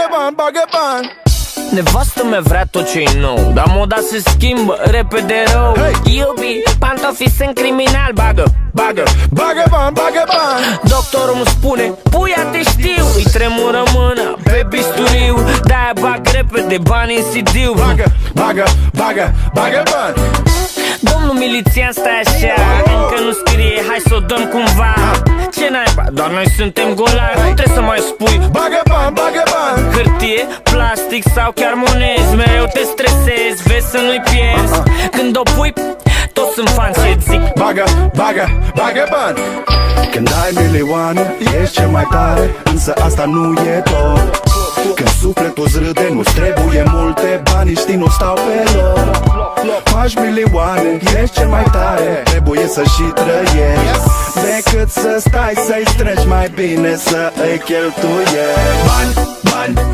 bagă bani. Nevastă mea vrea tot ce-i nou, dar moda se schimbă repede rău. Iubi, pantofii sunt criminal, bagă bani. Doctorul îmi spune, puia te știu. Îi tremură mâna pe bisturiu, de-aia bag repede bani în CD-ul. Bagă bani. Domnul milițian, stai așa, încă nu scrie, hai să o dăm cumva. Ce naiba, doar noi suntem golari, nu trebuie să mai spui bagă bani. Hârtie, plastic sau chiar monezi, mereu te stresezi, vezi să nu-i pierzi. Când o pui, toți sunt fani și zic bagă bani. Când ai milioane, ești cel mai tare, însă asta nu e tot. Când sufletul îți râde, nu-ți trebuie multe bani, știi, nu stau pe loc. Faci milioane, ești cel mai tare, trebuie să și trăiești, decât să stai să-i strângi, mai bine să îi cheltuiești. Bani